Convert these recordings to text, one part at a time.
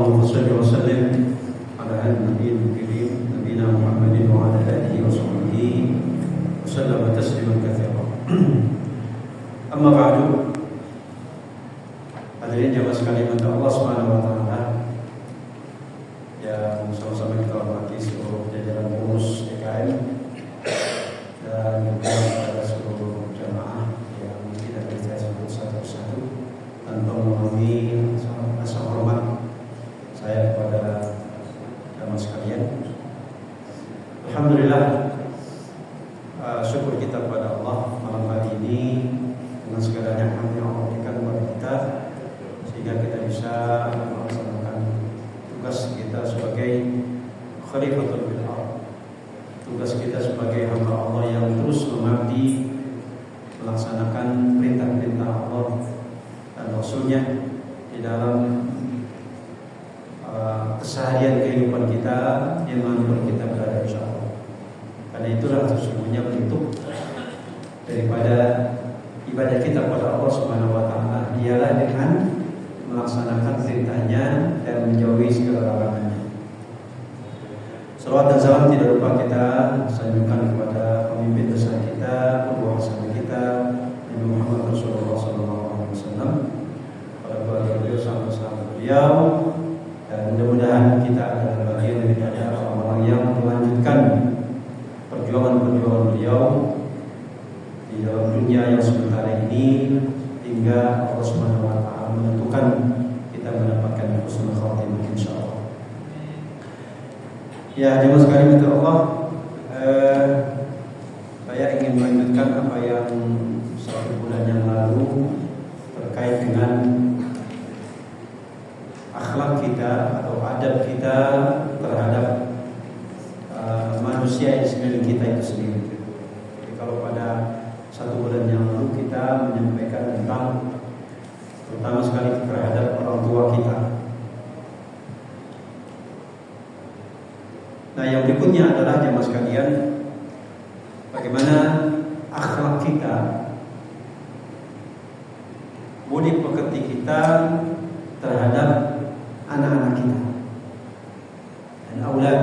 اللهم صل وسلم على النبي الكريم نبينا محمد وعلى آله وصحبه وسلم تسليما كثيرا. Amma ba'du. Hadirin jamaah sekalian Allah Subhanahu wa taala yang sama-sama kita hormati seluruh jajaran pengurus DKM dan juga pada seluruh jamaah yang tidak bisa saya sebut satu persatu tanpa mengurangi rasa hormat saya kepada jamaah sekalian. Alhamdulillah, syukur kita kepada Allah malam hari ini dengan segala nikmat yang Allah berikan kepada kita sehingga kita bisa melaksanakan tugas kita sebagai khalifatul bil ardh, tugas kita sebagai hamba Allah yang terus mengabdi melaksanakan perintah-perintah Allah dan Rasulnya di dalam keseharian kehidupan kita yang mana kita berada insyaallah. Karena itulah sesungguhnya bentuk daripada ibadah kita kepada Allah Subhanahu wa taala ialah dengan melaksanakan perintahnya dan menjauhi segala larangannya. Salawat dan salam tidak lupa kita sanjungkan kepada pemimpin besar kita, qudwah hasanah kita, Nabi Muhammad Rasulullah SAW, pada keluarga beliau, sahabat-sahabat beliau, dan mudah-mudahan kita adalah bagian daripada orang-orang yang melanjutkan perjuangan-perjuangan beliau di dalam dunia yang sementara ini hingga Allah Subhanahu wa taala menentukan kita mendapatkan husnul khatimah insyaallah. Ya, jemaah sekalian Allah, saya ingin melanjutkan apa yang satu bulan yang lalu terkait dengan akhlak kita atau adab kita terhadap manusia yang sekeliling kita itu sendiri. Jadi kalau pada satu bulan yang lalu kita menyampaikan tentang terutama sekali terhadap orang tua kita. Nah, yang berikutnya adalah jemaah sekalian, bagaimana akhlak kita, budi pekerti kita terhadap anak-anak kita dan aulad.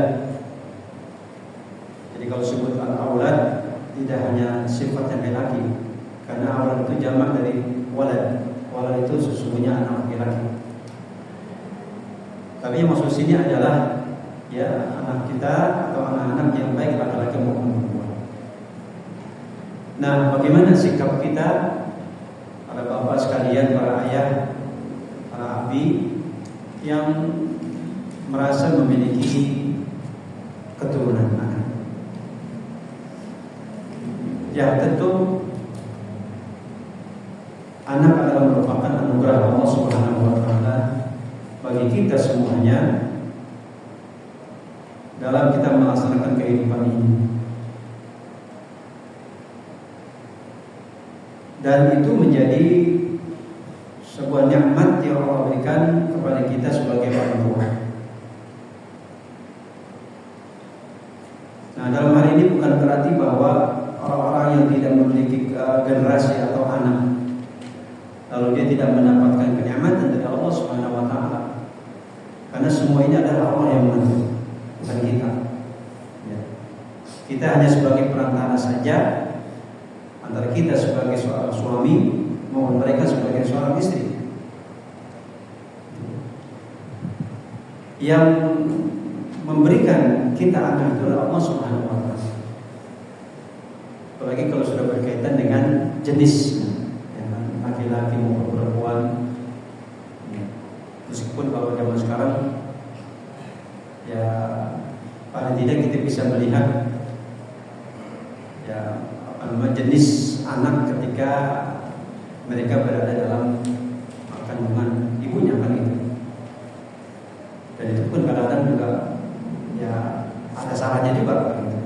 Jadi kalau sebut al-aulad tidak hanya sifatnya laki-laki, karena aulad itu jamak dari walad. Walad itu sesungguhnya anak laki-laki. Tapi yang maksud sini adalah ya anak kita atau anak-anak yang baik laki-laki maupun perempuan. Nah, bagaimana sikap kita para bapak sekalian, para ayah, para abi yang merasa memiliki keturunan anak? Ya, tentu anak adalah merupakan anugerah Allah Subhanahu wa taala bagi kita semuanya dalam kita melaksanakan kehidupan ini. Dan itu menjadi sebuah nikmat yang Allah berikan kepada kita sebagai orang tua. Nah, dalam hal ini bukan berarti bahwa orang-orang yang tidak memiliki generasi atau anak lalu dia tidak mendapatkan kenikmatan dari Allah Subhanahu wa taala. Karena semua ini adalah Allah yang mengatur, bukan kita. Ya. Kita hanya sebagai perantara saja antara kita sebagai seorang suami maupun mereka sebagai seorang istri. Yang memberikan kita anak itu adalah Allah Subhanahu wa taala. Apalagi kalau sudah berkaitan dengan jenis, ya, laki-laki maupun perempuan. Meskipun kalau zaman sekarang ya paling tidak kita bisa melihat ya jenis anak ketika mereka berada dalam kandungan ibunya kan itu. Dan itu pun kadang-kadang juga ya ada salahnya juga kan gitu.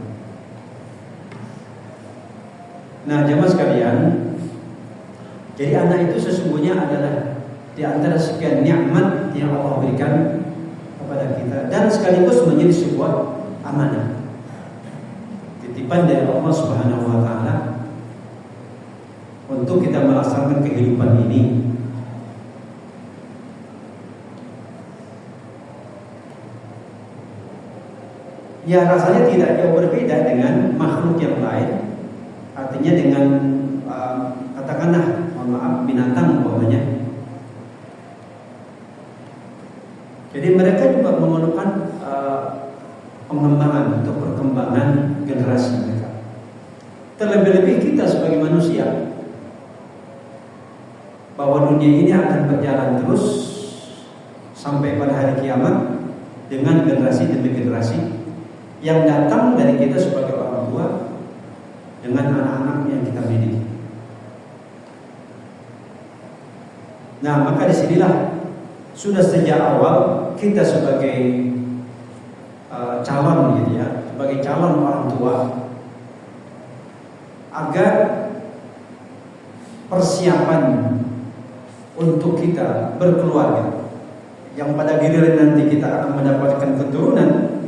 Nah, jemaah sekalian, jadi anak itu sesungguhnya adalah di antara sekian nikmat yang Allah berikan kepada kita dan sekaligus menjadi sebuah amanah, titipan dari Allah Subhanahu wa taala untuk kita melaksanakan kehidupan ini. ya rasanya tidak jauh berbeda dengan makhluk yang lain. Artinya dengan katakanlah, mohon maaf, binatang umpamanya. Jadi mereka juga memerlukan pengembangan untuk perkembangan generasi mereka. Terlebih-lebih kita sebagai manusia, bahwa dunia ini akan berjalan terus sampai pada hari kiamat dengan generasi demi generasi yang datang dari kita sebagai orang tua dengan anak-anak yang kita miliki. Nah, maka disinilah sudah sejak awal kita sebagai calon gitu ya, sebagai calon orang tua, agar persiapan untuk kita berkeluarga yang pada giliran nanti kita akan mendapatkan keturunan,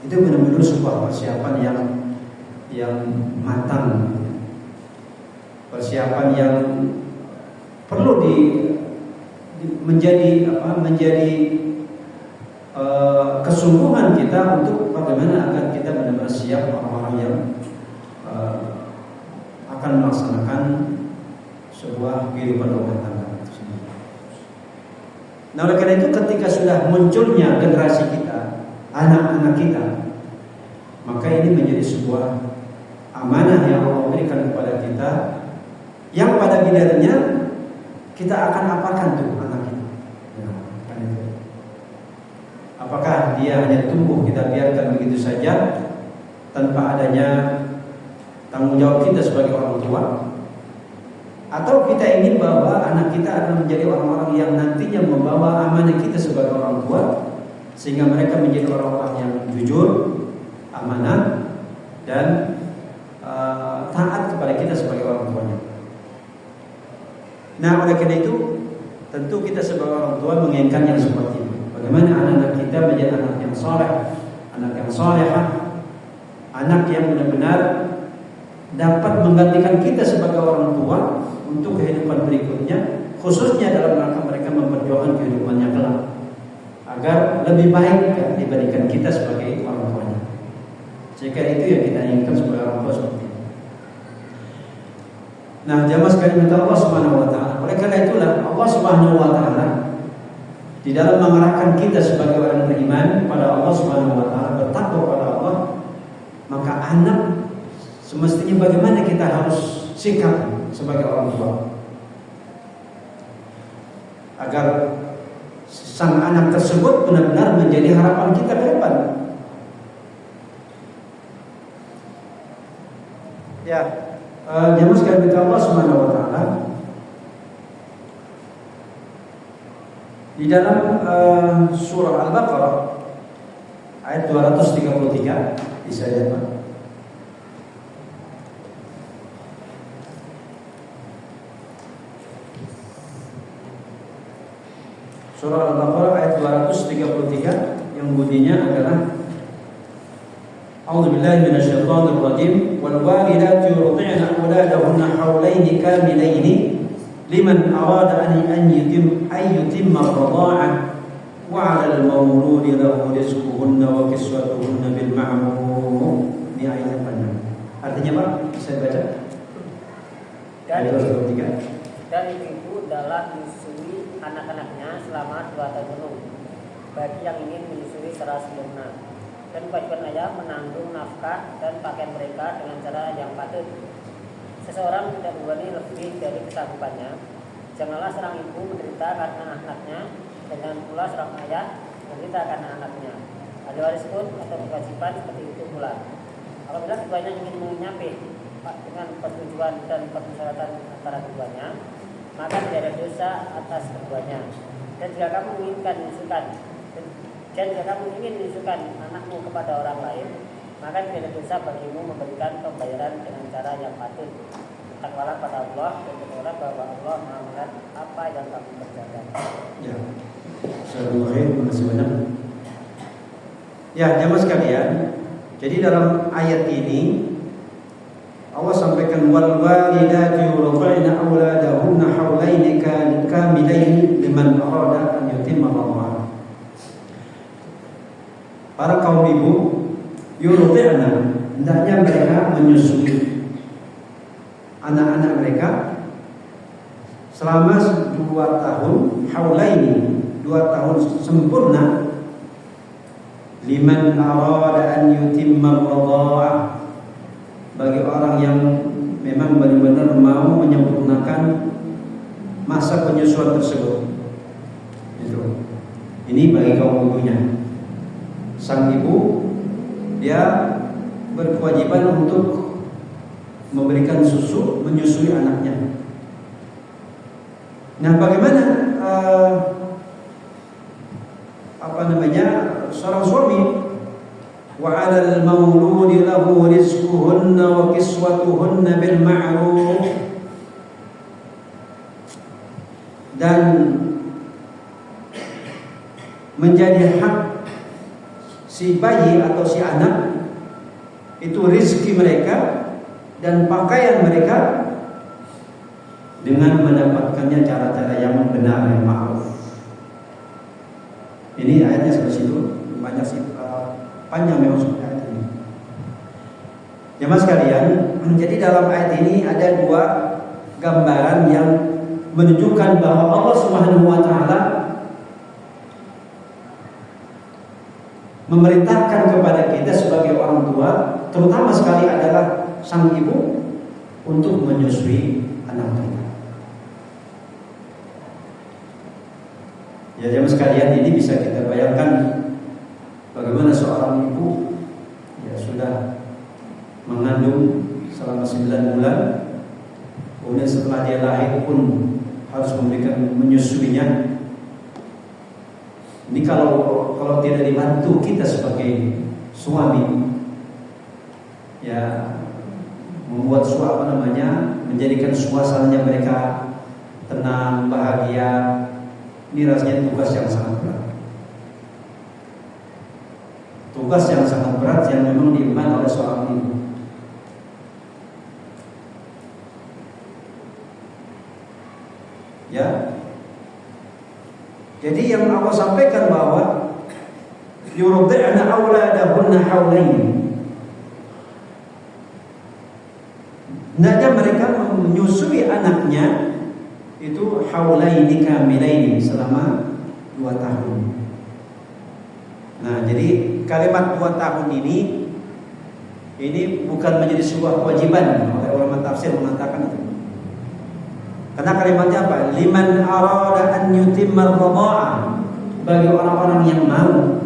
itu benar-benar sebuah persiapan yang matang, persiapan yang perlu menjadi kesungguhan kita untuk bagaimana agar kita benar-benar siap orang-orang yang akan melaksanakan sebuah kehidupan rumah tangga. Nah, oleh karena itu ketika sudah munculnya generasi kita, anak-anak kita, maka ini menjadi sebuah amanah yang Allah berikan kepada kita, yang pada gilirannya kita akan apakan tuh anak kita. Apakah dia hanya tumbuh kita biarkan begitu saja tanpa adanya tanggung jawab kita sebagai orang tua, atau kita ingin bahwa anak kita akan menjadi orang-orang yang nantinya membawa amanah kita sebagai orang tua, sehingga mereka menjadi orang-orang yang jujur, amanah, dan taat kepada kita sebagai orang tuanya. Nah, oleh karena itu tentu kita sebagai orang tua menginginkan yang seperti itu. Bagaimana anak-anak kita menjadi anak yang saleh, anak yang salehah, anak yang benar-benar dapat menggantikan kita sebagai orang tua untuk kehidupan berikutnya, khususnya dalam rangka mereka memperjuangkan kehidupannya kelak, agar lebih baik dibandingkan kita sebagai orang tuanya. Jika itu yang kita inginkan sebagai orang tua seperti itu. Nah, jamaah sekalian minta Allah Subhanahu wa taala. Oleh karena itulah Allah Subhanahu wa taala di dalam mengarahkan kita sebagai orang beriman pada Allah Subhanahu wa taala, bertakwa pada Allah, maka anak semestinya bagaimana kita harus sikap sebagai orang tua agar sang anak tersebut benar-benar menjadi harapan kita ke depan. Ya, jamaah sekalian Allah Subhanahu wa taala di dalam surah Al-Baqarah ayat 233, bisa lihat Pak. Surah Al-Baqarah ayat 233 yang bunyinya adalah A'udzubillahi minasyaitonir rajim wal walidatu yurdi'na auladahunna hawlaini kamilaini liman arada an yutimma ar-radha'ah wa 'alal mawludi lahu rizquhunna wa kiswatuhunna bil ma'ruf. Ini ayat panjang. Artinya Pak, bisa dibaca? Dan ibu dalam menyusui anak-anaknya selama 2 tahun penuh bagi yang ingin menyusui secara sempurna, dan kewajiban ayah menanggung nafkah dan pakaian mereka dengan cara yang patut. Seseorang tidak membebani lebih dari kesanggupannya. Janganlah seorang ibu menderita karena anaknya, dan jangan pula seorang ayah menderita karena anaknya. Ada waris pun atau kewajiban seperti itu pula. Apabila keduanya ingin menyampaikan dengan persetujuan dan persyaratan antara keduanya, maka tidak ada dosa atas keduanya. Dan jika kamu ingin menyusukan anakmu kepada orang lain, maka tidak ada dosa bagimu memberikan pembayaran dengan cara yang patut. Takwalah pada Allah dan ketahuilah bahwa Allah Maha melihat apa yang kamu kerjakan. Ya, terima kasih banyak. Ya, jamaah sekalian, jadi dalam ayat ini Allah sampaikan wal walidatu yurdi'na auladahunna hawlaini kamilaini liman arada an yutimma ar-radha'ah. Para kaum ibu yurdi'na, hendaknya mereka menyusui anak-anak mereka selama 2 tahun, haulaini, 2 tahun sempurna, liman arada an yutimma radha'ah, bagi orang yang memang benar-benar mau menyempurnakan masa penyusuan tersebut. Itu. Ini bagi kaum ibunya. Sang ibu dia berkewajiban untuk memberikan susu, menyusui anaknya. Nah, bagaimana seorang suami? Wa 'alal mauludi lahu rizquhunna wa kiswatuhunna bil ma'ruf, dan menjadi hak si bayi atau si anak itu rizki mereka dan pakaian mereka dengan mendapatkannya cara-cara yang benar, yang ma'ruf. Ini ayatnya sampai situ, banyak sih, panjang memang ayat ini. Jemaah sekalian, jadi dalam ayat ini ada 2 gambaran yang menunjukkan bahwa Allah Subhanahu wa taala memerintahkan kepada kita sebagai orang tua, terutama sekali adalah sang ibu, untuk menyusui anak kita. Ya jemaah sekalian, ini bisa kita bayangkan bagaimana seorang ibu ya sudah mengandung selama 9 bulan, kemudian setelah dia lahir pun harus menyusuinya. Ini kalau tidak dibantu kita sebagai suami, ya membuat menjadikan suasananya mereka tenang, bahagia. Ini rasanya tugas yang sangat berat. Tugas yang sangat berat yang memang diemban oleh seorang ibu. Ya. Jadi yang Allah sampaikan bahwa yurdi'na auladahunna haulaini, hendaknya mereka menyusui anaknya itu haulaini kamilaini, selama 2 tahun. Nah, jadi kalimat 2 tahun ini bukan menjadi sebuah kewajiban. Oleh ulama tafsir mengatakan itu. Karena kalimatnya apa? Liman arada an yutimma radha'ah, bagi orang-orang yang mau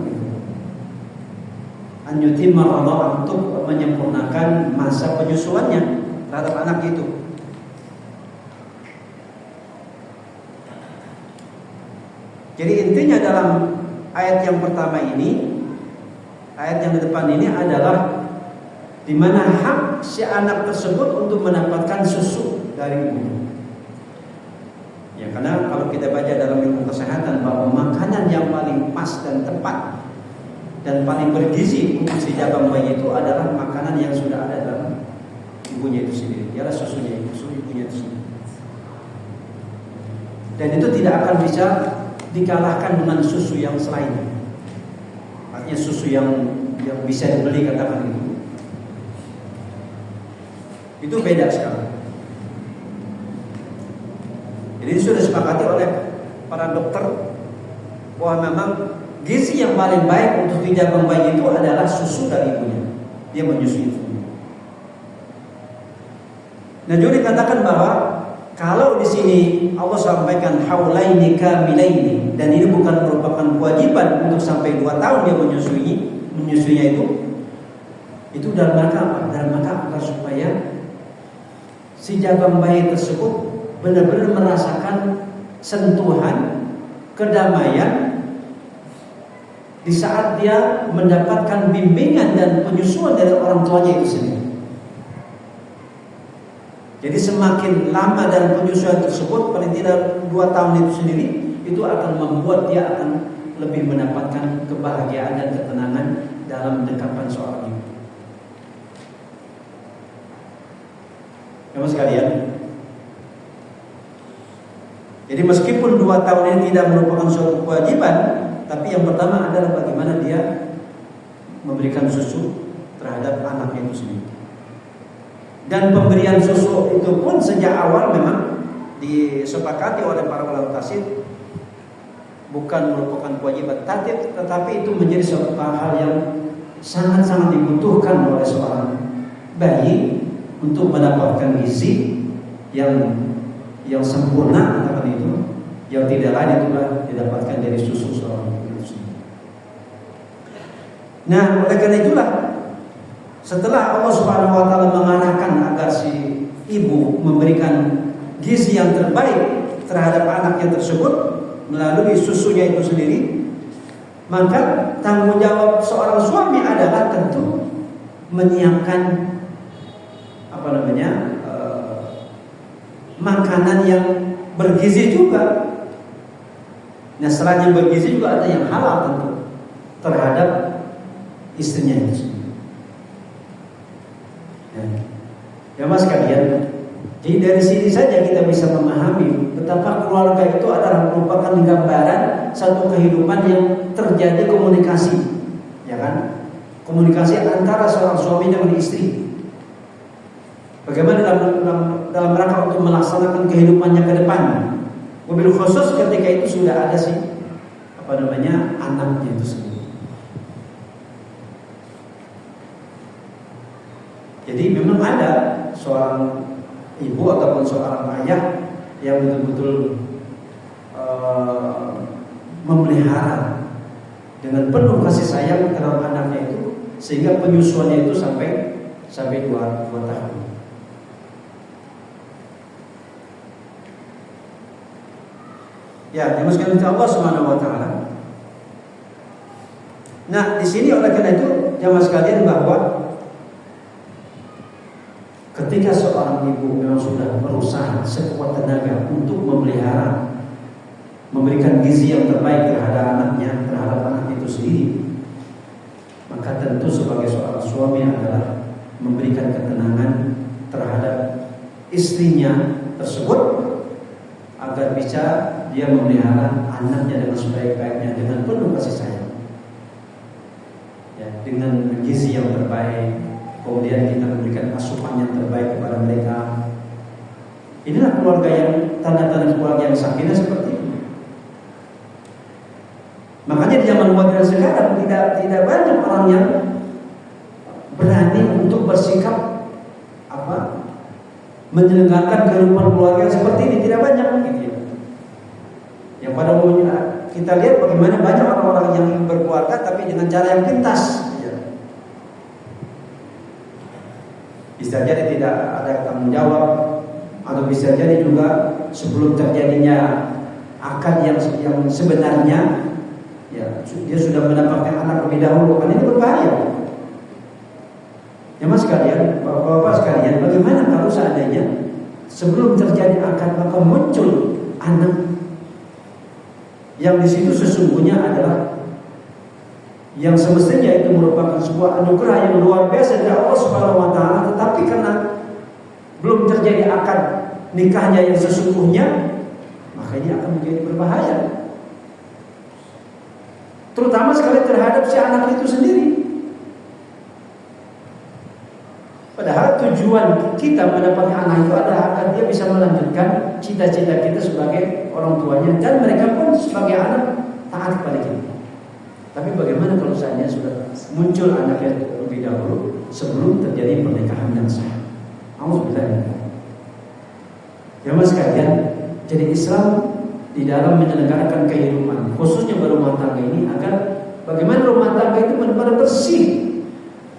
an yutimma radha'ah, untuk menyempurnakan masa penyusuannya terhadap anak itu. Jadi intinya dalam ayat yang pertama ini, ayat yang di depan ini adalah di mana hak si anak tersebut untuk mendapatkan susu dari ibunya. Ya, karena kalau kita baca dalam ilmu kesehatan bahwa makanan yang paling pas dan tepat dan paling bergizi untuk si jabang bayi itu adalah makanan yang sudah ada dalam ibunya itu sendiri, ialah susunya, susu ibunya itu sendiri. Dan itu tidak akan bisa dikalahkan dengan susu yang selainnya. Artinya susu yang bisa dibeli, katakan itu. Itu beda sekali. Jadi sudah disepakati oleh para dokter bahwa memang gizi yang paling baik untuk jabang bayi itu adalah susu dari ibunya. Dia menyusui ibunya. Nah, juga dikatakan bahwa kalau di sini Allah sampaikan haulaini kamilaini, dan ini bukan merupakan kewajiban untuk sampai 2 tahun dia menyusuinya itu dalam rangka apa? Dalam rangka agar supaya si jabang bayi tersebut benar-benar merasakan sentuhan kedamaian di saat dia mendapatkan bimbingan dan penyusuan dari orang tuanya itu sendiri. Jadi semakin lama dalam penyusuan tersebut, paling tidak 2 tahun itu sendiri, itu akan membuat dia akan lebih mendapatkan kebahagiaan dan ketenangan dalam dekapan seorang ibu. Teman sekalian, jadi meskipun 2 tahun ini tidak merupakan suatu kewajiban, tapi yang pertama adalah bagaimana dia memberikan susu terhadap anaknya itu sendiri. Dan pemberian susu itu pun sejak awal memang disepakati oleh para ulama tafsir bukan merupakan kewajiban tatib, tetapi itu menjadi suatu hal yang sangat-sangat dibutuhkan oleh seorang bayi untuk mendapatkan gizi yang sempurna, katakan itu, yang tidak lain itulah didapatkan dari susu seorang ibu itu sendiri. Nah, oleh karena itulah setelah Allah Subhanahu wa taala mengarahkan agar si ibu memberikan gizi yang terbaik terhadap anaknya tersebut melalui susunya itu sendiri, maka tanggung jawab seorang suami adalah tentu menyiapkan makanan yang bergizi juga. Nah, selain yang bergizi juga ada yang halal tentu terhadap istrinya itu sendiri. Ya mas kalian, jadi dari sini saja kita bisa memahami betapa keluarga itu adalah merupakan gambaran satu kehidupan yang terjadi komunikasi, ya kan? Komunikasi antara seorang suami dengan istri. Bagaimana dalam rangka untuk melaksanakan kehidupannya ke depan. Mobil khusus ketika itu sudah ada sih anaknya itu sendiri. Jadi memang ada seorang ibu ataupun seorang ayah yang betul-betul memelihara dengan penuh kasih sayang terhadap anaknya itu sehingga penyusuannya itu sampai 2 tahun. Ya, dimaksudkan oleh Allah Subhanahu wa taala. Nah, di sini oleh karena itu jamaah sekalian bahwa ketika seorang ibu memang sudah berusaha sekuat tenaga untuk memelihara, memberikan gizi yang terbaik terhadap anaknya, terhadap anak itu sendiri, maka tentu sebagai seorang suami adalah memberikan ketenangan terhadap istrinya tersebut agar bisa dia memelihara anaknya dengan sebaik-baiknya dengan penuh kasih sayang, ya, dengan gizi yang terbaik. Kemudian kita memberikan asupan yang terbaik kepada mereka. Inilah keluarga yang tanda-tanda keluarga yang sakinah seperti ini. Makanya di zaman modern sekarang tidak banyak orang yang berani untuk bersikap menyelenggarakan kehidupan keluarga seperti ini, tidak banyak gitu ya. Yang pada umumnya kita lihat bagaimana banyak orang-orang yang berkeluarga tapi dengan cara yang pintas. Bisa jadi tidak ada tanggung jawab, atau bisa jadi juga sebelum terjadinya akad yang sebenarnya, ya dia sudah mendapatkan anak lebih dahulu. Kan ini berbahaya. Ya mas sekalian, bapak-bapak sekalian, bagaimana kalau seandainya sebelum terjadi akad maka muncul anak yang di situ sesungguhnya adalah yang semestinya itu merupakan sebuah anugerah yang luar biasa dari Allah Subhanahu wa taala, tetapi karena belum terjadi akad nikahnya yang sesungguhnya, maka ini akan menjadi berbahaya. Terutama sekali terhadap si anak itu sendiri. Padahal tujuan kita mendapatkan anak itu adalah agar dia bisa melanjutkan cita-cita kita sebagai orang tuanya, dan mereka pun sebagai anak taat kepada kita. Tapi bagaimana kalau seandainya sudah muncul anaknya lebih dahulu sebelum terjadi pernikahan yang sah? Alhamdulillah. Ya mas sekalian, jadi Islam di dalam menyelenggarakan kehidupan khususnya berumah tangga ini agar bagaimana rumah tangga itu benar-benar bersih,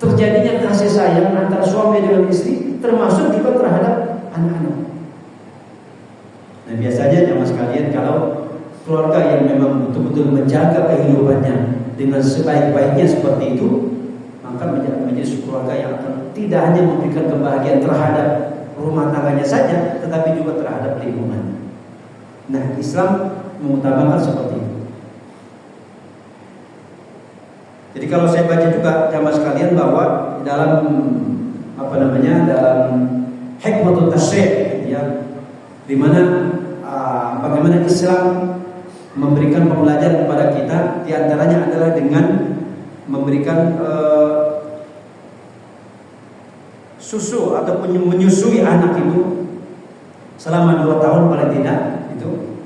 terjadinya kasih sayang antara suami dengan istri, termasuk juga terhadap anak-anak. Nah biasanya jamaah sekalian, kalau keluarga yang memang betul-betul menjaga kehidupannya dengan sebaik-baiknya seperti itu, maka menjadi keluarga yang akan tidak hanya memberikan kebahagiaan terhadap rumah tangganya saja, tetapi juga terhadap lingkungan. Nah Islam mengutamakan seperti itu. Jadi kalau saya baca juga jamaah sekalian bahwa dalam dalam hikmatul tasyri', ya, di mana bagaimana Islam memberikan pembelajaran kepada kita, di antaranya adalah dengan memberikan susu ataupun menyusui anak itu selama 2 tahun paling tidak itu.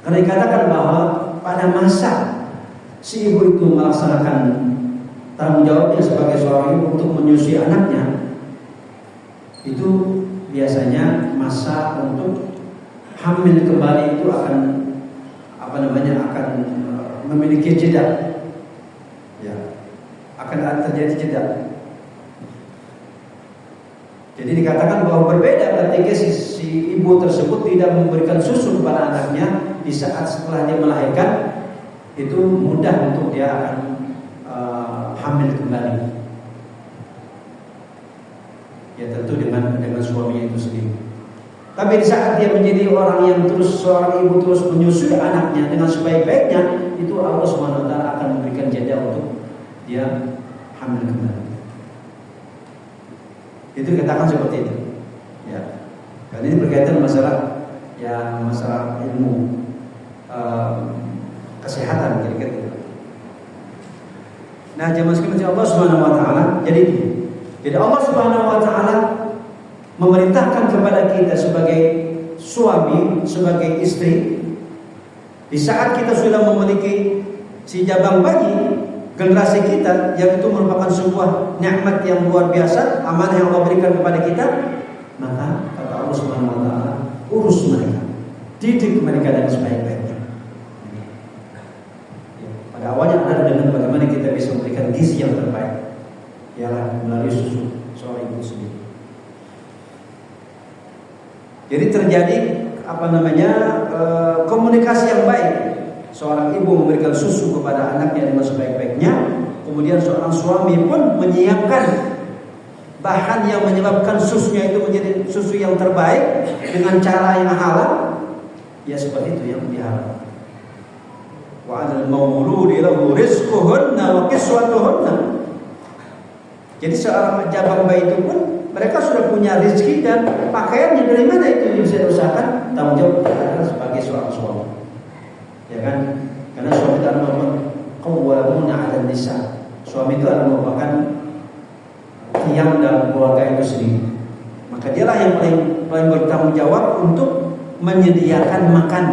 Karena dikatakan bahwa pada masa si ibu itu melaksanakan tanggung jawabnya sebagai seorang ibu untuk menyusui anaknya, itu biasanya masa untuk hamil kembali itu akan akan memiliki jeda, ya, akan terjadi jeda. Jadi dikatakan bahwa berbeda ketika si ibu tersebut tidak memberikan susu kepada anaknya di saat setelah dia melahirkan, itu mudah untuk dia akan hamil kembali. Ya tentu dengan suaminya itu sendiri. Tapi di saat dia menjadi orang yang seorang ibu terus menyusui anaknya dengan sebaik-baiknya, itu Allah SWT akan memberikan jeda untuk dia hamil kembali. Itu dikatakan seperti itu. Ya. Dan ini berkaitan masalah ilmu kesehatan kira-kira gitu. Nah, jemaah sekalian Allah Subhanahu wa taala, jadi Allah Subhanahu wa taala memerintahkan kepada kita sebagai suami, sebagai istri, di saat kita sudah memiliki si jabang bayi, generasi kita yang itu merupakan sebuah nikmat yang luar biasa, amanah yang Allah berikan kepada kita, maka kata Allah Subhanahu wa taala, urus mereka, didik mereka dengan sebaik-baiknya. Pada awalnya adalah dengan bagaimana kita bisa memberikan gizi yang terbaik, ialah melalui susu seorang ibu sendiri. Jadi terjadi komunikasi yang baik. Seorang ibu memberikan susu kepada anaknya dengan sebaik-baiknya, kemudian seorang suami pun menyiapkan bahan yang menyebabkan susunya itu menjadi susu yang terbaik dengan cara yang halal. Ya seperti itu yang diharapkan. Wa 'alal mauludi lahu rizquhunna wa kiswatuhunna. Jadi seorang jabang bayi itu pun mereka sudah punya rezeki dan pakaiannya dari mana itu bisa diusahakan, tanggung jawab adalah sebagai seorang suami. Ya kan? Karena suami itu adalah qawwamuna 'alan nisa. Suami itu adalah merupakan tiang dalam keluarga itu sendiri. Maka dialah yang paling bertanggung jawab untuk menyediakan makan,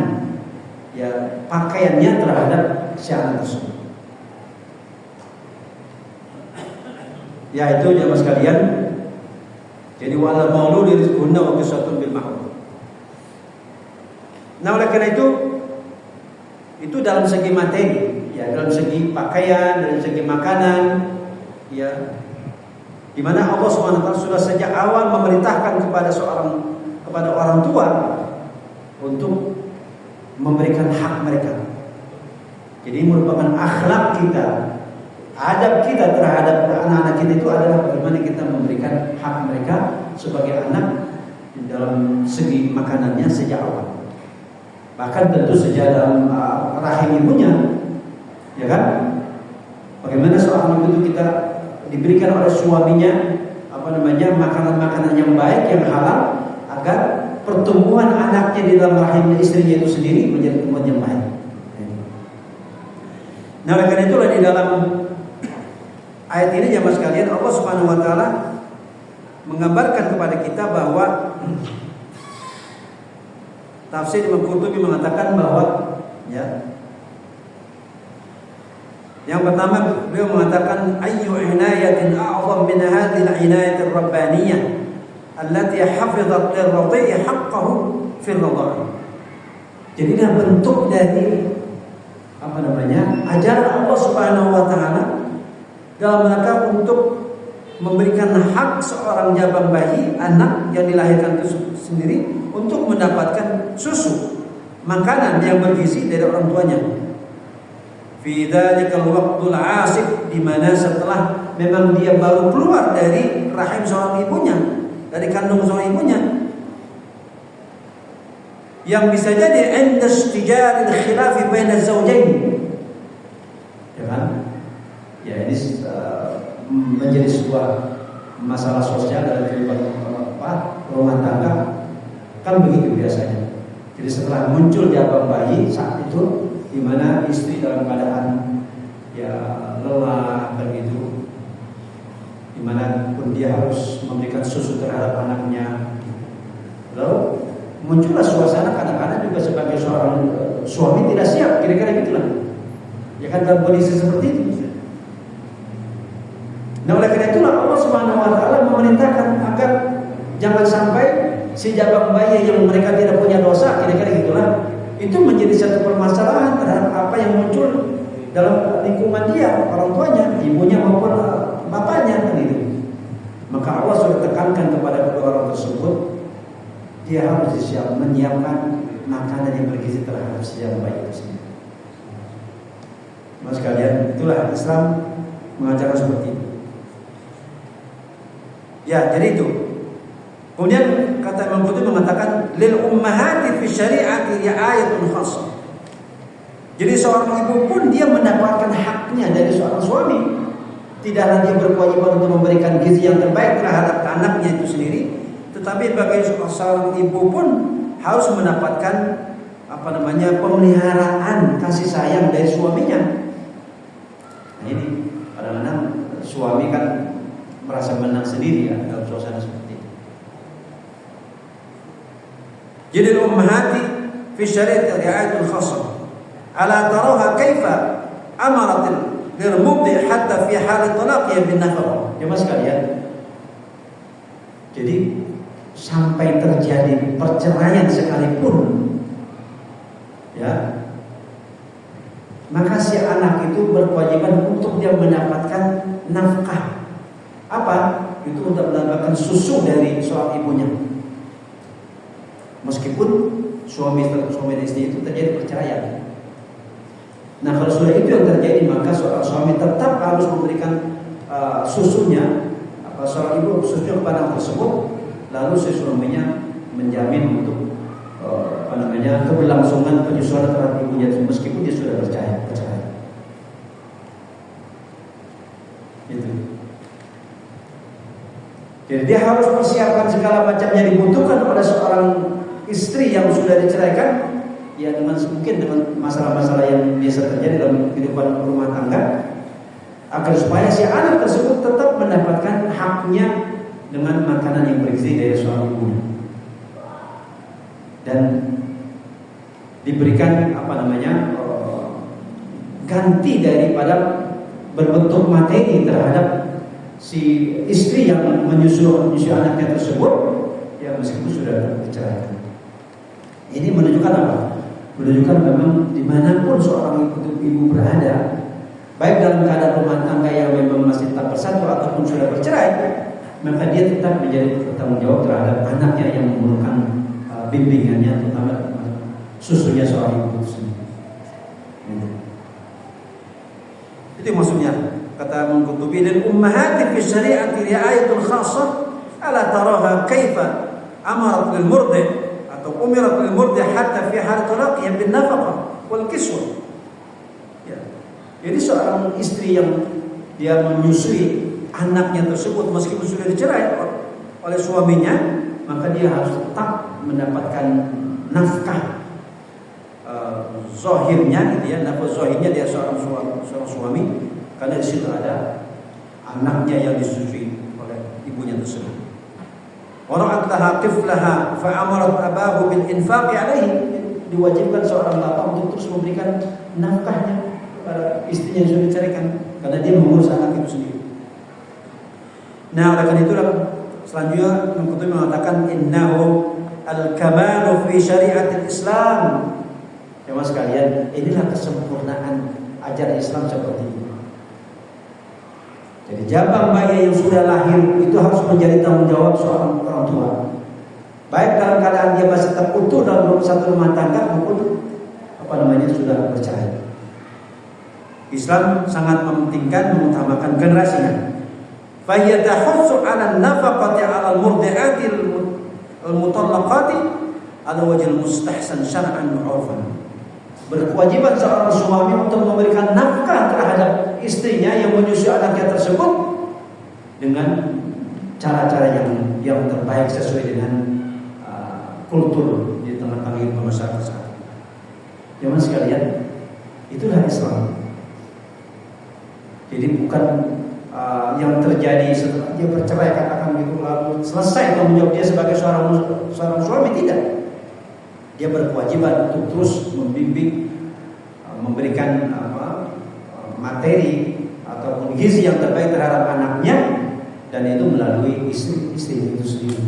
ya, pakaiannya terhadap si anak tersebut. Ya itu jamaah sekalian. Jadi wala mauludi rizquhunna wa qisatun bil ma'ruf. Nah oleh karena itu dalam segi materi, ya, dalam segi pakaian, dalam segi makanan, ya, di mana Allah SWT sudah sejak awal memerintahkan kepada orang tua untuk memberikan hak mereka. Jadi merupakan akhlak kita, adab kita terhadap anak-anak kita itu adalah bagaimana kita memberikan hak mereka sebagai anak dalam segi makanannya sejak awal. Bahkan tentu sejak dalam rahim ibunya, ya kan? Bagaimana seorang ibu itu kita diberikan oleh suaminya makanan-makanan yang baik, yang halal, agar pertumbuhan anaknya di dalam rahimnya istrinya itu sendiri menjadi tumbuhan yang baik. Nah oleh karena itulah di dalam ayat ini jemaah sekalian Allah Subhanahu wa taala menggambarkan kepada kita bahwa tafsir Imam Qurtubi mengatakan bahwa, ya, yang pertama beliau mengatakan ayyu inayatin a'zam min hadhihi al-inayati ar-rabbaniyah allati hafizat lir-radhi' haqqahu fi ar-radhi'. Jadi ini bentuk dari ajaran Allah Subhanahu wa taala dalam rangka untuk memberikan hak seorang jabang bayi, anak yang dilahirkan itu sendiri, untuk mendapatkan susu, makanan yang bergizi dari orang tuanya. Fi dzalikal waqtul 'asib, di mana setelah memang dia baru keluar dari rahim seorang ibunya, dari kandung seorang ibunya, yang bisa jadi 'inda istijaril khilafi baina az-zawjain. Ya kan? Ya ini menjadi sebuah masalah sosial dalam kehidupan rumah tangga, kan begitu biasanya. Jadi setelah muncul jabang bayi saat itu, di mana istri dalam keadaan ya lelah begitu, dimanapun dia harus memberikan susu terhadap anaknya. Lalu muncullah suasana kadang-kadang juga sebagai seorang suami tidak siap, kira-kira gitulah. Ya kan, dalam kondisi seperti itu. Nah, oleh karena itulah Allah Subhanahu wa taala memerintahkan agar jangan sampai si jabang bayi yang mereka tidak punya dosa, kira-kira gitulah. Itu menjadi satu permasalahan terhadap apa yang muncul dalam lingkungan dia, orang tuanya, ibunya maupun bapaknya kan itu. Maka Allah sudah tekankan kepada kedua orang tersebut, dia harus menyiapkan makanan yang bergizi terhadap si jabang bayi tersebut. Mas kalian, itulah Islam mengajarkan seperti itu. Ya, jadi itu. Kemudian kata Imam Qurtubi mengatakan lil ummahati fi syari'ati ri'ayatun khassah. Jadi seorang ibu pun dia mendapatkan haknya dari seorang suami. Tidaklah dia berkewajiban untuk memberikan gizi yang terbaik terhadap anaknya itu sendiri, tetapi bagi seorang ibu pun harus mendapatkan pemeliharaan kasih sayang dari suaminya. Nah, ini kadang-kadang suami kan merasa menang sendiri ya dalam suasana seperti itu. Jadi ummahati fi syariat ri'ayatul khassah. Ala taraha kaifa amarat lirmubdi hatta fi hal talaqiyah bin nafaqah. Jemaah sekalian. Jadi sampai terjadi perceraian sekalipun ya, maka si anak itu berkewajiban untuk dia mendapatkan nafkah. Apa? Itu untuk mendapatkan susu dari seorang ibunya. Meskipun suami dan istri itu terjadi perceraian. Nah, kalau sudah itu yang terjadi, maka seorang suami tetap harus memberikan susunya, seorang ibu susunya kepada anak tersebut. Lalu si suaminya menjamin untuk keberlangsungan penyusuan terhadap ibunya meskipun dia sudah percerai. Itu. Jadi dia harus persiapkan segala macam yang dibutuhkan oleh seorang istri yang sudah diceraikan, ya mungkin dengan masalah-masalah yang biasa terjadi dalam kehidupan rumah tangga, agar supaya si anak tersebut tetap mendapatkan haknya dengan makanan yang bergizi dari seorang ibunya dan diberikan ganti daripada berbentuk materi terhadap si istri yang menyusu anaknya tersebut, ya meskipun sudah diceraikan. Ini menunjukkan apa? Menunjukkan memang dimanapun seorang ibu berada, baik dalam keadaan rumah tangga yang memang masih tak bersatu ataupun sudah bercerai, maka dia tetap menjadi bertanggung jawab terhadap anaknya yang memerlukan bimbingannya, terutama susunya seorang ibu tersebut. Itu maksudnya. Kata Imam Qurtubi, dan ummahati fi syari'ati ri'ayatul khassah ala taraha kaifa amarat lil murdi atau umirat lil murdi hatta fi hal talaqiyah bin nafaqah wal kiswah. Ya. Jadi seorang istri yang dia menyusui anaknya tersebut meskipun sudah dicerai oleh suaminya, maka dia harus tetap mendapatkan nafkah zahirnya, gitu ya, nafkah zahirnya dia seorang suami. Karena di situ ada anaknya yang disusui oleh ibunya tersebut. Wara'atlaha tiflaha fa'amarat abahu bil infaqi alaihi. Diwajibkan seorang bapak untuk terus memberikan nafkahnya kepada istrinya yang sudah diceraikan, karena dia mengurus anak itu sendiri. Nah, oleh karena itulah selanjutnya Qurtubi mengatakan innahu al-kamalu fi syariatil Islam. Jemaah sekalian, inilah kesempurnaan ajaran Islam seperti ini. Jadi jabang bayi yang sudah lahir itu harus menjadi tanggung jawab seorang orang tua. Baik dalam keadaan dia masih terputus dalam satu rumah tangga maupun sudah bercerai. Islam sangat mementingkan, mengutamakan generasinya. Fahiya tahussu 'ala an-nafaqati 'ala al-murdi'ati al-mutallaqati 'ala wajhi al-mustahsan syar'an ma'rufan. Berkewajiban seorang suami untuk memberikan nafkah terhadap istrinya yang menyusui anaknya tersebut dengan cara-cara yang terbaik sesuai dengan kultur di tengah-tengah kehidupan masyarakat saat ini. Jemaah sekalian, itulah Islam. Jadi bukan yang terjadi setelah dia bercerai, katakan begitu, lalu selesai tanggung jawab dia sebagai seorang suami. Tidak, dia berkewajiban untuk terus membimbing, memberikan materi ataupun gizi yang terbaik terhadap anaknya, dan itu melalui istri itu sendiri.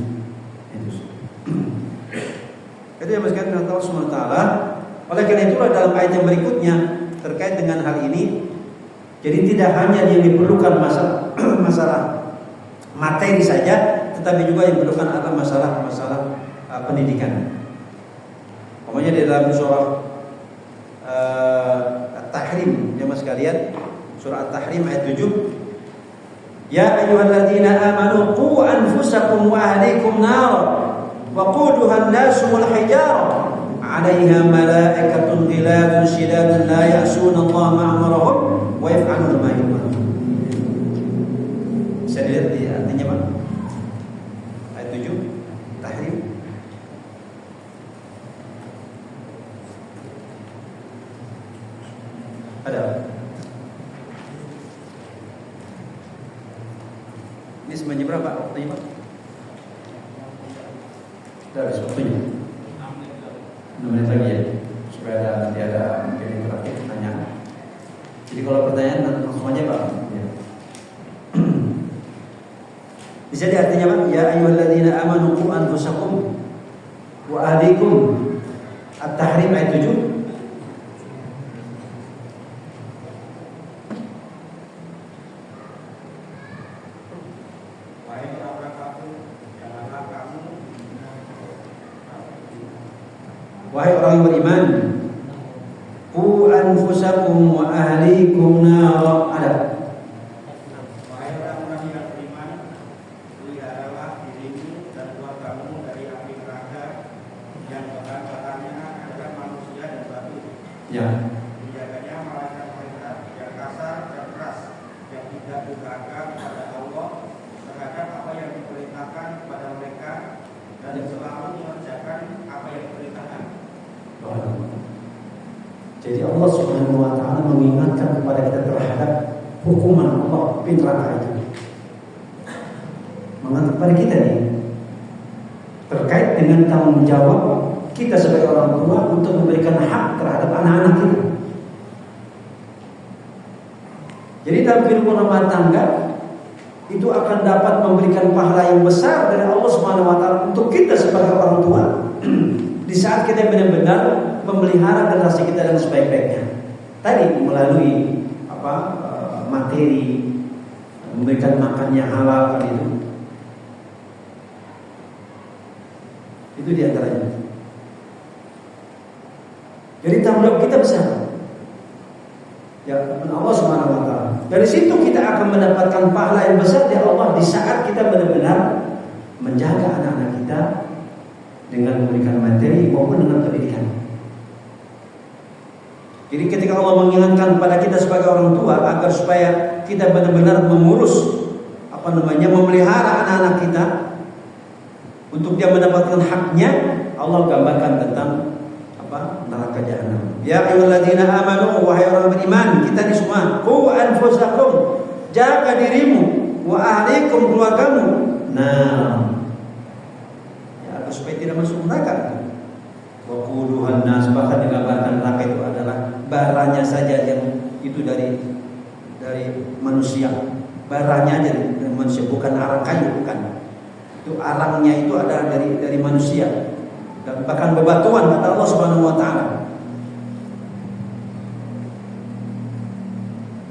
Itu yang berkaitan dengan Allah Subhanahu wa taala. Oleh karena itulah dalam ayat yang berikutnya terkait dengan hal ini, jadi tidak hanya yang diperlukan masalah materi saja, tetapi juga yang diperlukan adalah masalah pendidikan. Pokoknya di dalam surah At-Tahrim, jemaah sekalian, surah At-Tahrim ayat 7, ya ayyuhalladzina amanu qu anfusakum wa ahlikum nar waquduha an-nas wal hijarah 'alaiha malaikatun ghiladun shidadun la ya'suna Allah ma amarahum wa yaf'aluna ma yu'marun. Bisa dilihat di artinya Pak? Ayat 7 Tahrim. Ada. Ini semuanya berapa waktunya Pak? Sudah habis waktunya. 6 menit lagi ya, supaya nanti ada mungkin yang terakhir tanya. Jadi kalau pertanyaan langsung aja Pak. Ya. Bisa artinya Pak, ya ayyuhalladzina amanu qu anfusakum wa ahlikum. At-Tahrim ayat 7. Wahai orang yang beriman, qu anfusakum wa ahlikum nar. Ada. Wahai orang-orang yang beriman, peliharalah dirimu dan keluargamu dari api neraka yang bahan-bahannya adalah manusia dan batu. Ya. Menjaganya malaikat-malaikat yang kasar dan keras, yang tidak durhaka kepada Allah terhadap apa yang diperintahkan kepada mereka, dan selalu mengerjakan apa yang diperintahkan. Jadi Allah Subhanahu wa taala mengingatkan kepada kita terhadap hukuman Allah di neraka itu. Mengingatkan kepada kita nih terkait dengan tanggung jawab kita sebagai orang tua untuk memberikan hak terhadap anak-anak kita. Jadi dalam kehidupan rumah tangga itu akan dapat memberikan pahala yang besar dari Allah Subhanahu wa taala untuk kita sebagai orang tua. Di saat kita benar-benar memelihara generasi kita dengan sebaik-baiknya. Tadi melalui materi, memberikan makan yang halal kan itu. Itu diantaranya. Jadi tanggung jawab kita besar. Ya, Allah Subhanahu wa taala. Dari situ kita akan mendapatkan pahala yang besar dari Allah di saat kita benar-benar menjaga anak-anak kita dengan memberikan materi maupun dengan pendidikan. Jadi ketika Allah mengingatkan kepada kita sebagai orang tua agar supaya kita benar-benar mengurus memelihara anak-anak kita untuk dia mendapatkan haknya, Allah gambarkan tentang neraka jahanam. Ya ayyuhalladzina amanu, wahai orang beriman, kita ini semua, qu anfusakum, jaga dirimu, wa ahlikum, keluargamu, supaya tidak masuk neraka. Waquduhan nas, bahkan digambarkan neraka itu adalah baranya saja yang itu dari manusia, baranya dari manusia, bukan arang kayu, bukan. Itu arangnya itu adalah dari manusia, dan bahkan bebatuan kata Allah Subhanahu wa taala.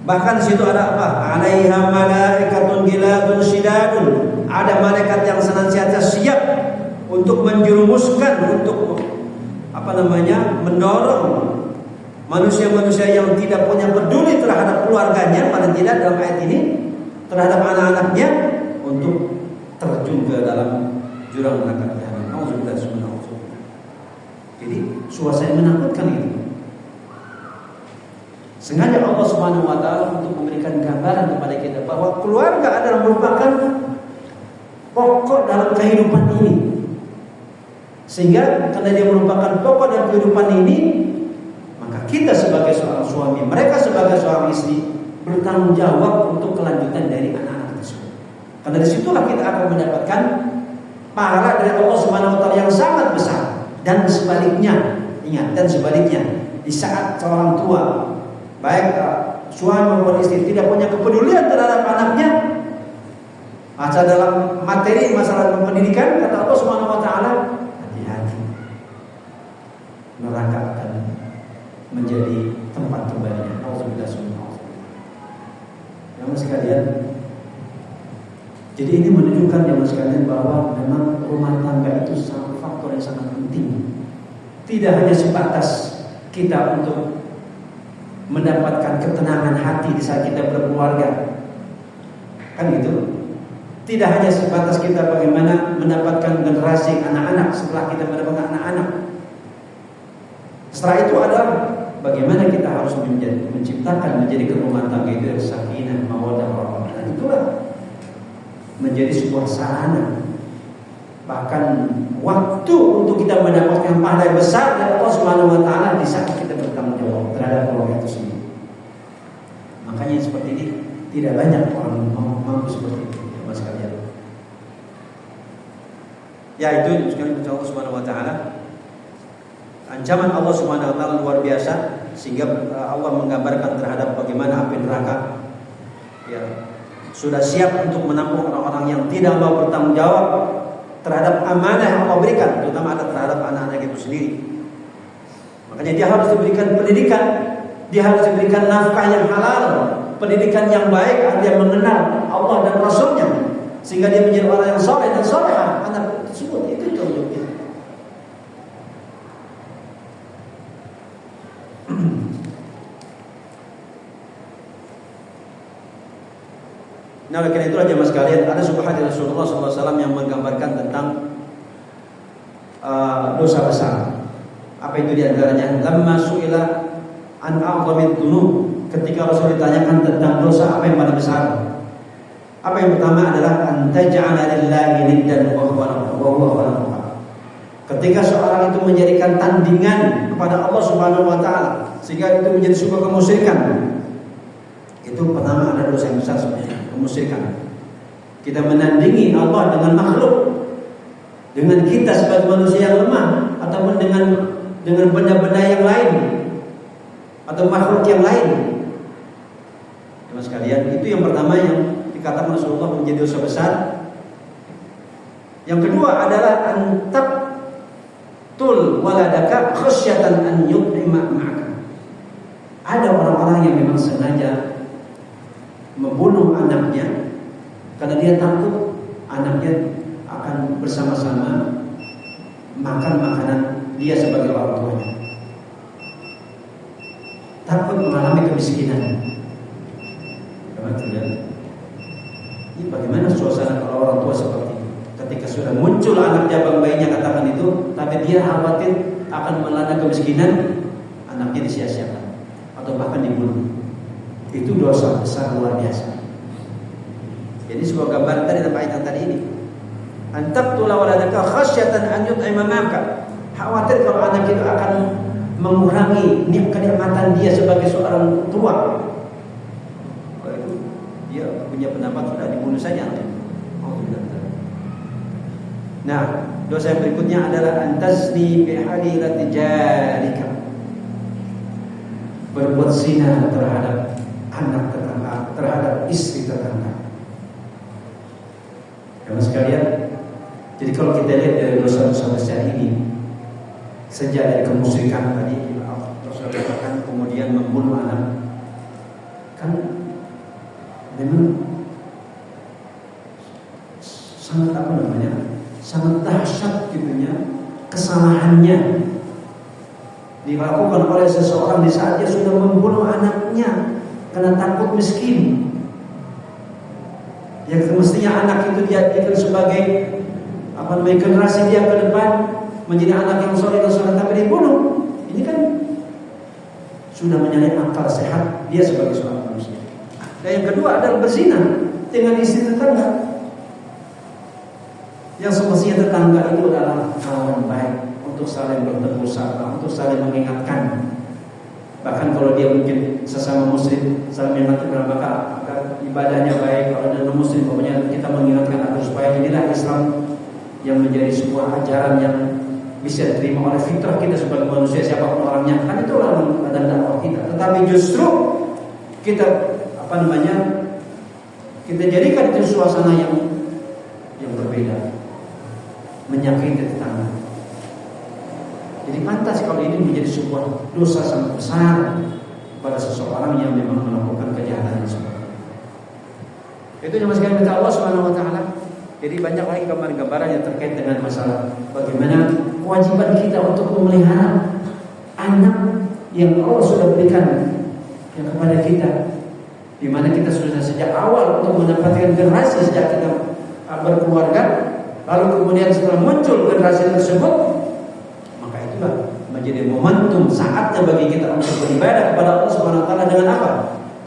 Bahkan di situ ada apa? 'Alaiha malaikatun ghiladun shidadun. Ada malaikat yang senantiasa siap untuk menjerumuskan, untuk mendorong manusia-manusia yang tidak punya peduli terhadap keluarganya, paling tidak dalam ayat ini terhadap anak-anaknya, untuk terjun ke dalam jurang neraka jahanam. Nauzubillah. Jadi suasana menakutkan itu. Sengaja Allah Subhanahu wa taala untuk memberikan gambaran kepada kita bahwa keluarga adalah merupakan pokok dalam kehidupan ini. Sehingga karena dia merupakan pokok dalam kehidupan ini, maka kita sebagai seorang suami, mereka sebagai seorang istri, bertanggung jawab untuk kelanjutan dari anak-anak tersebut. Karena disitulah kita akan mendapatkan pahala dari Allah Subhanahu wa taala yang sangat besar. Dan sebaliknya, ingat, dan sebaliknya, di saat seorang tua, baik suami maupun istri tidak punya kepedulian terhadap anaknya, masa dalam materi masalah pendidikan, kata Allah Subhanahu wa taala, hati-hati. Neraka akan menjadi tempat kembalinya. Alhamdulillah semua. Yang sekalian, jadi ini menunjukkan yang sekalian bahwa memang rumah tangga itu sangat faktor yang sangat penting. Tidak hanya sebatas kita untuk mendapatkan ketenangan hati di saat kita berkeluarga, kan gitu. Tidak hanya sebatas kita bagaimana mendapatkan generasi anak-anak setelah kita mendapatkan anak-anak. Setelah itu adalah bagaimana kita harus menciptakan menjadi rumah tangga itu yang sakinah, mawaddah, warahmah. Dan itulah menjadi sebuah sarana, bahkan waktu untuk kita mendapatkan pahala yang besar dari Allah Subhanahu wa taala di saat kita bertanggung jawab terhadap keluarga itu sendiri. Makanya seperti ini tidak banyak orang mampu seperti itu, Mas sekalian. Ya, itu sekalian Allah Subhanahu wa taala. Ancaman Allah Subhanahu wa taala luar biasa sehingga Allah menggambarkan terhadap bagaimana api neraka ya sudah siap untuk menampung orang-orang yang tidak mau bertanggung jawab terhadap amanah yang Allah berikan, terutama terhadap anak-anak itu sendiri. Makanya dia harus diberikan pendidikan, dia harus diberikan nafkah yang halal, pendidikan yang baik, dia mengenal Allah dan Rasulnya, sehingga dia menjadi orang yang soleh dan solehah. Anak tersebut itu contohnya. Nah, oleh karena itulah jemaah sekalian, ada sebuah hadis Rasulullah SAW yang menggambarkan tentang dosa besar. Apa itu diantaranya? Lamma su'ila an a'zamid dzunub, ketika Rasul ditanyakan tentang dosa apa yang paling besar. Apa yang pertama adalah an taj'ala lillahi niddan wa huwa khalaqaka. Ketika seorang itu menjadikan tandingan kepada Allah Subhanahu wa taala sehingga itu menjadi sebuah kemusyrikan. Itu pertama ada dosa yang besar sebenarnya. Kemusyrikan. Kita menandingi Allah dengan makhluk, dengan kita sebagai manusia yang lemah, ataupun dengan benda-benda yang lain atau makhluk yang lain. Teman sekalian, itu yang pertama yang dikatakan Rasulullah menjadi dosa besar. Yang kedua adalah antabtul waladaka khasyatan an yut'ima ma'aka. Ada orang-orang yang memang sengaja membunuh anaknya karena dia takut anaknya akan bersama-sama makan makanan dia sebagai orang tuanya, takut mengalami kemiskinan. Ini bagaimana suasana kalau orang tua seperti itu? Ketika sudah muncul anak jabang bayinya katakan itu, tapi dia khawatir akan melanda kemiskinan, anaknya disia-siakan atau bahkan dibunuh. Itu dosa besar luar biasa. Jadi sebuah gambaran tadi dalam ayat tadi ini. Antabtula waladaka khasyatan an yut'ima ma'aka. Khawatir kalau anak itu akan mengurangi kenikmatan dia sebagai seorang tua. Kalau itu dia punya pendapat sudah dibunuh saja. Nah, dosa yang berikutnya adalah antasni bihalilati jarika. Berbuat zina terhadap anak tetangga, terhadap istri tetangga. Teman sekalian, jadi kalau kita lihat dari dosa-dosa besar ini, sejak dari kemusyrikan tadi, Rasul katakan kemudian membunuh anak, kan memang sangat sangat dahsyat gitunya kesalahannya dilakukan oleh seseorang di saat dia sudah membunuh anaknya karena takut miskin. Yang mestinya anak itu dijadikan sebagai generasi dia ke depan menjadi anak yang soleh dan soleh, tapi dibunuh. Ini kan sudah menyalahi akal sehat dia sebagai seorang manusia. Dan yang kedua adalah berzina dengan istri tetangga. Yang semestinya tetangga itu adalah kawan baik untuk saling bertemu sapa, untuk saling mengingatkan Bahkan kalau dia mungkin sesama muslim saling mengingatkan dalam maka agar ibadahnya baik. Kalau ada non muslim, pokoknya kita mengingatkan agar supaya inilah Islam yang menjadi sebuah ajaran yang bisa diterima oleh fitrah kita sebagai manusia siapapun orangnya. Kan itulah dan dakwah kita. Tetapi justru kita kita jadikan itu suasana yang berbeda, menyakiti tetangga. Jadi pantas kalau ini menjadi sebuah dosa sangat besar pada seseorang yang memang melakukan kejahatan tersebut. Itu yang sekali minta Allah Subhanahu wa taala. Jadi banyak lagi gambaran-gambaran yang terkait dengan masalah bagaimana kewajiban kita untuk memelihara anak yang Allah sudah berikan yang kepada kita, di mana kita sudah sejak awal untuk mendapatkan generasi sejak kita berkeluarga, lalu kemudian setelah muncul generasi tersebut, maka itulah menjadi momentum saatnya bagi kita untuk beribadah kepada Allah Subhanahu wa taala dengan apa?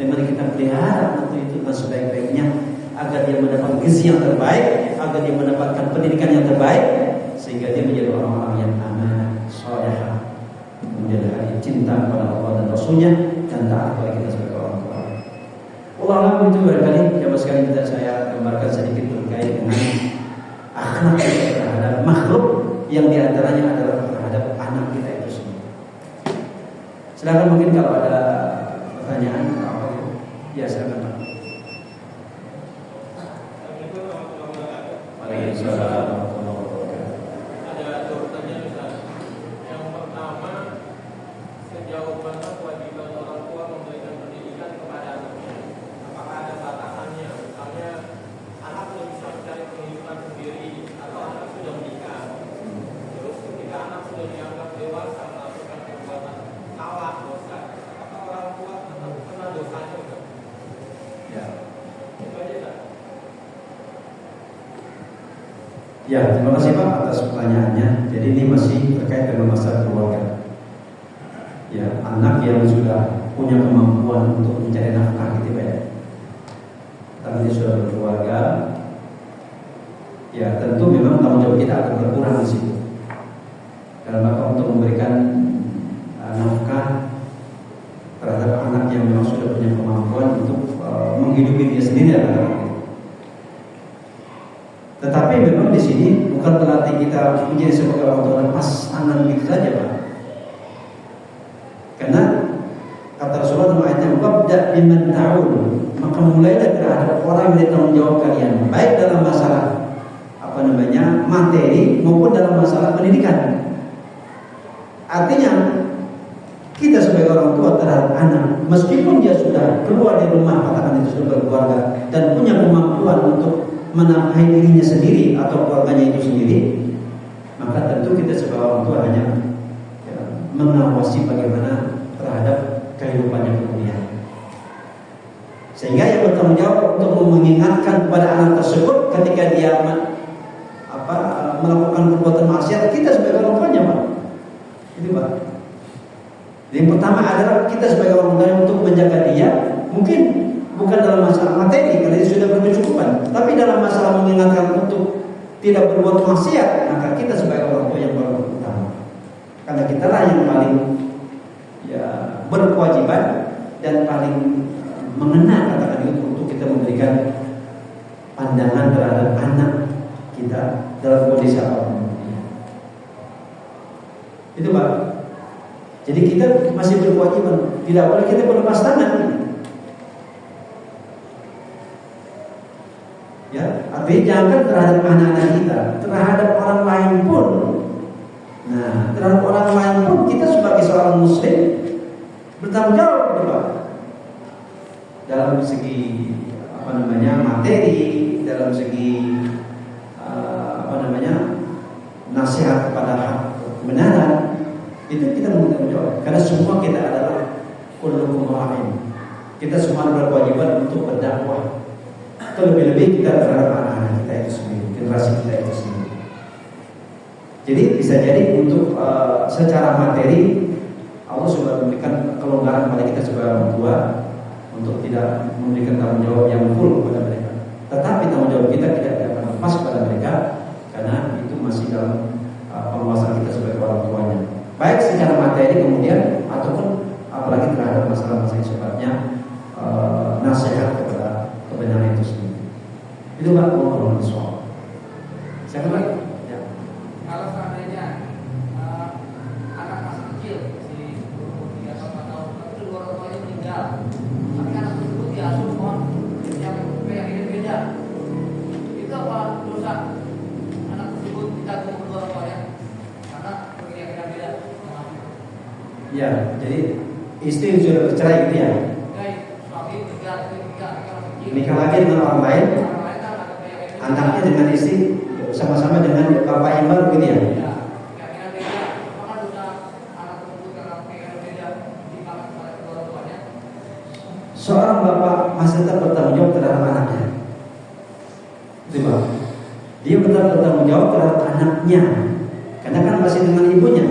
Dengan kita pelihara anak itu dengan sebaik-baiknya agar dia mendapat gizi yang terbaik, agar dia mendapatkan pendidikan yang terbaik, sehingga dia menjadi orang-orang yang amanah, saleh, kemudian ada cinta kepada Allah dan Rasulnya dan taat kepada kita sebagai orang tua. Allah itu barangkali yang sekali kita saya gambarkan sedikit terkait dengan akhlak kita terhadap makhluk yang diantaranya adalah terhadap anak kita itu sendiri. Silakan mungkin kalau ada pertanyaan ya silakan Pak. Waalaikumsalam. Ada dua pertanyaan Ustaz. Yang pertama, sejauh mana kewajiban orang tua memberikan pendidikan kepada anaknya? Apakah ada batasannya? Misalnya anak sudah bisa mencari penghidupan sendiri atau anak sudah menikah. Terus ketika anak sudah dianggap dewasa melakukan perbuatan salah, dosa, apakah orang tua tetap kena dosanya? Ya. Itu aja Ustaz. Ya, terima kasih Pak atas pertanyaannya. Jadi ini masih terkait dengan masalah keluarga. Ya, anak yang sudah punya kemampuan untuk mencari nafkah gitu ya. Tapi dia sudah berkeluarga, ya tentu memang tanggung jawab kita akan berkurang di situ. Karena maka untuk memberikan nafkah terhadap anak yang memang sudah punya kemampuan untuk menghidupi dia sendiri adalah. Tetapi memang di sini bukan berarti kita menjadi sebagai orang tua lepas tangan gitu saja, Pak. Karena kata Rasulullah dalam ayatnya wabda biman ta'ul, maka mulailah terhadap orang yang bertanggung jawab kalian, baik dalam masalah materi maupun dalam masalah pendidikan. Artinya kita sebagai orang tua terhadap anak, meskipun dia sudah keluar dari rumah, katakan itu sudah berkeluarga dan punya kemampuan untuk menafkahi dirinya sendiri atau keluarganya itu sendiri, maka tentu kita sebagai orang tua hanya mengawasi bagaimana terhadap kehidupannya kemudian. Sehingga yang bertanggung jawab untuk mengingatkan kepada anak tersebut ketika dia melakukan perbuatan maksiat, kita sebagai orang tuanya, Pak. Itu Pak. Yang pertama adalah kita sebagai orang tua untuk menjaga dia, mungkin bukan dalam masalah materi karena dia sudah berkecukupan, tapi dalam masalah mengingatkan untuk tidak berbuat maksiat, maka kita sebagai orang tua yang paling utama. Karena kitalah yang paling berkewajiban dan paling mengena katakan itu untuk kita memberikan pandangan terhadap anak kita dalam kondisi apapun. Itu Pak. Jadi kita masih berkewajiban, tidak boleh kita berlepas tangan. Ya, artinya jangan terhadap anak-anak kita, terhadap orang lain pun. Nah, terhadap orang lain pun kita sebagai seorang muslim bertanggung jawab, gitu Pak. Dalam segi materi, dalam segi nasihat kepada hak kebenaran, itu kita bertanggung jawab. Karena semua kita adalah kullukum ra'in. Kita semua berkewajiban untuk berdakwah. Terlebih-lebih kita terhadap anak-anak kita itu sendiri, generasi kita itu sendiri. Jadi bisa jadi untuk secara materi Allah sudah memberikan kelonggaran kepada kita sebagai orang tua untuk tidak memberikan tanggung jawab yang full kepada mereka. Tetapi tanggung jawab kita tidak akan lepas kepada mereka karena itu masih dalam penguasaan kita sebagai orang tuanya. Baik secara materi kemudian ataupun apalagi dalam masalah-masalah yang sifatnya nasihat kepada kebenaran itu sendiri. Itu Pak Allah soal. Saya kata, ya. Kalau seandainya anak masih kecil, si 3 tahun 4 tahun, itu dua orang tuanya meninggal, tapi anak tersebut diasuh yang keyakinan beda, itu apa dosa anak tersebut ditanggung kedua orang tuanya karena keyakinan beda? Ya, jadi istri sudah bercerai gitu ya. Suami tinggal, Nikah lagi dengan orang lain, anaknya dengan istri sama-sama dengan bapak yang baru gitu ya. Keyakinan beda, apakah dosa anak tersebut karena keyakinan beda dimakan oleh kedua orang tuanya? Seorang bapak masih tetap bertanggung jawab terhadap anaknya. Itu Pak. Dia tetap bertanggung jawab terhadap anaknya, karena kan masih dengan ibunya,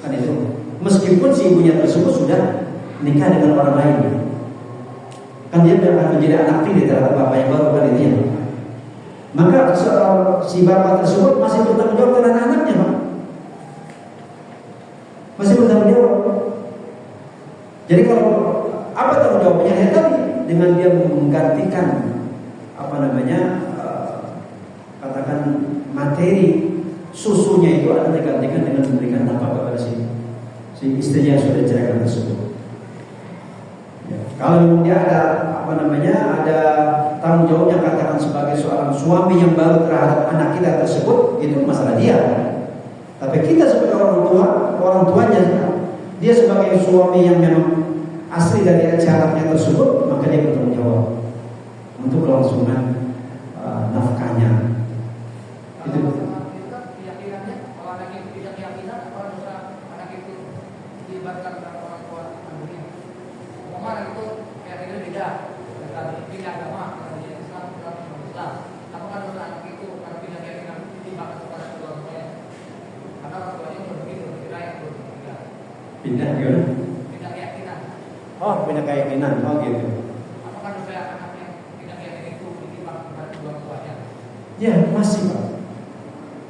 kan itu. Meskipun si ibunya tersebut sudah nikah dengan orang lain, kan dia akan menjadi anak tiri terhadap bapak yang baru kan itu ya. Maka si bapak tersebut masih bertanggung jawab terhadap anaknya, Pak. Masih bertanggung jawab. Jadi kalau apa tanggung jawabnya? Ya tadi dengan dia menggantikan katakan materi susunya itu ada digantikan dengan memberikan nafkah kepada si istrinya yang sudah diceraikan tersebut. Ya. Kalau dia ada tanggung jawabnya katakan sebagai seorang suami yang baru terhadap anak kita tersebut, itu masalah dia. Tapi kita sebagai orang tuanya, dia sebagai suami yang memang asli dari acaranya tersebut, maka dia bertanggung jawab untuk kelangsungan nafkahnya. Itu keyakinannya, kalau anak itu tidak keyakinan, apa dosa anak itu dilibatkan dengan orang tua kandungnya? Anak itu keyakinan beda, pindah agama, dia Islam, Islam. Apakah dosa anak itu karena pindah keyakinan dilibatkan kepada kedua orang tuanya? Karena orang tuanya berbeda, berbeda yang berbeda. pindah gimana? Pindah keyakinan. Oh, pindah keyakinan. Oh gitu. Apakah dosa anak yang pindah keyakinan itu dilibatkan kepada kedua orang tuanya? Ya masih Pak.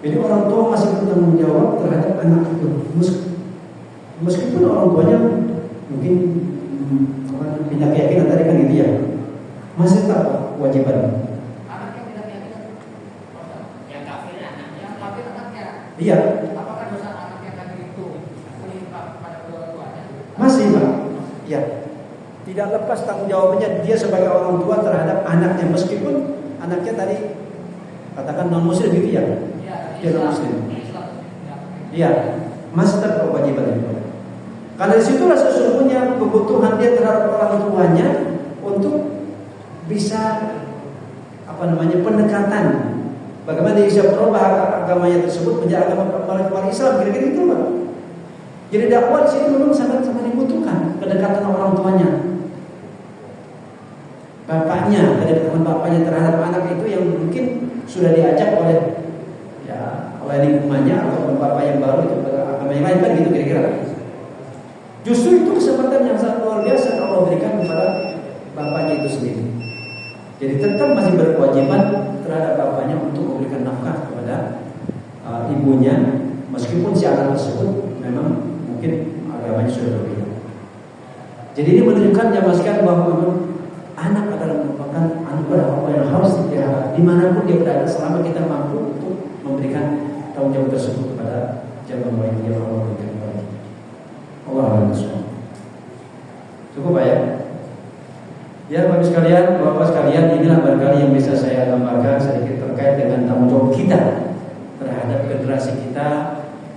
Jadi orang tua masih bertanggung jawab terhadap anak itu. Meskipun orang tuanya mungkin pindah keyakinan tadi kan gitu ya, masih tetap kewajiban. Anak yang pindah keyakinan, Yang kafir anaknya. yang kafir anaknya. Iya, Apakah dosa anak yang kafir itu menimpa kepada kedua orang tuanya? masih Pak. Ya, tidak lepas tanggung jawabnya dia sebagai orang tua terhadap anaknya, meskipun anaknya tadi katakan non muslim gitu ya. Dia non muslim. Iya, masih tetap kewajiban itu. Karena disitulah sesungguhnya kebutuhan dia terhadap orang tuanya untuk bisa pendekatan. Bagaimana dia bisa berubah agamanya tersebut menjadi agama Islam, kira-kira itu Pak. Jadi dakwah di situ memang sangat dibutuhkan kedekatan orang tuanya, bapaknya, kedekatan bapaknya terhadap anak itu yang mungkin sudah diajak oleh lingkungannya atau bapak yang baru itu agama yang lain kan gitu kira-kira. Justru itu kesempatan yang sangat luar biasa Allah berikan kepada bapaknya itu sendiri. Jadi tetap masih berkewajiban terhadap bapaknya untuk memberikan nafkah kepada ibunya, meskipun si anak tersebut memang mungkin agamanya sudah berbeda. Jadi ini menunjukkan jamaskan bahwa memang anak adalah merupakan anugerah Allah yang harus dipelihara dimanapun dia berada, selama kita mampu untuk memberikan tanggung jawab tersebut kepada jamaah yang Allah berikan kepada kita. Allah SWT. Cukup Pak ya? Ya Bapak sekalian, Bapak sekalian, inilah barangkali yang bisa saya gambarkan sedikit terkait dengan tanggung jawab kita terhadap generasi kita,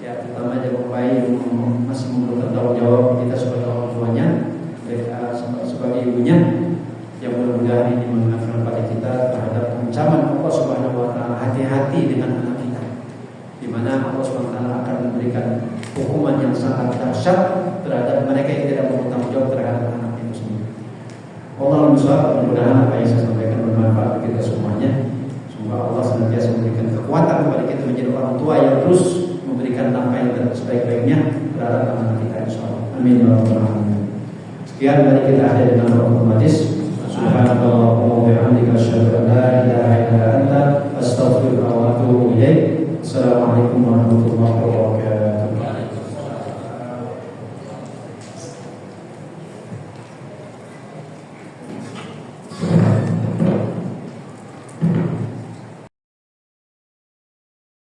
ya terutama jamaah bayi yang masih memerlukan tanggung jawab kita sebagai orang tuanya, sebagai ibunya, yang mudah-mudahan ini mengingatkan pada kita terhadap ancaman Allah Subhanahu Wa Taala. Hati-hati dengan anak kita, di mana Allah Subhanahu Wa Taala akan memberikan hukuman yang sangat dahsyat terhadap mereka yang tidak bertanggung jawab terhadap anak itu sendiri. Allah mudah-mudahan apa yang saya sampaikan bermanfaat bagi kita semuanya. Semoga Allah senantiasa memberikan kekuatan kepada kita menjadi orang tua yang terus memberikan nafkah yang sebaik-baiknya terhadap anak kita, insyaallah. Amin ya rabbal alamin. Sekian dari kita ada dengan roh hadis. Subhanallah wa bihamdika asyhadu an la ilaha illa anta astaghfiruka wa atubu ilaik. Assalamualaikum warahmatullahi wabarakatuh.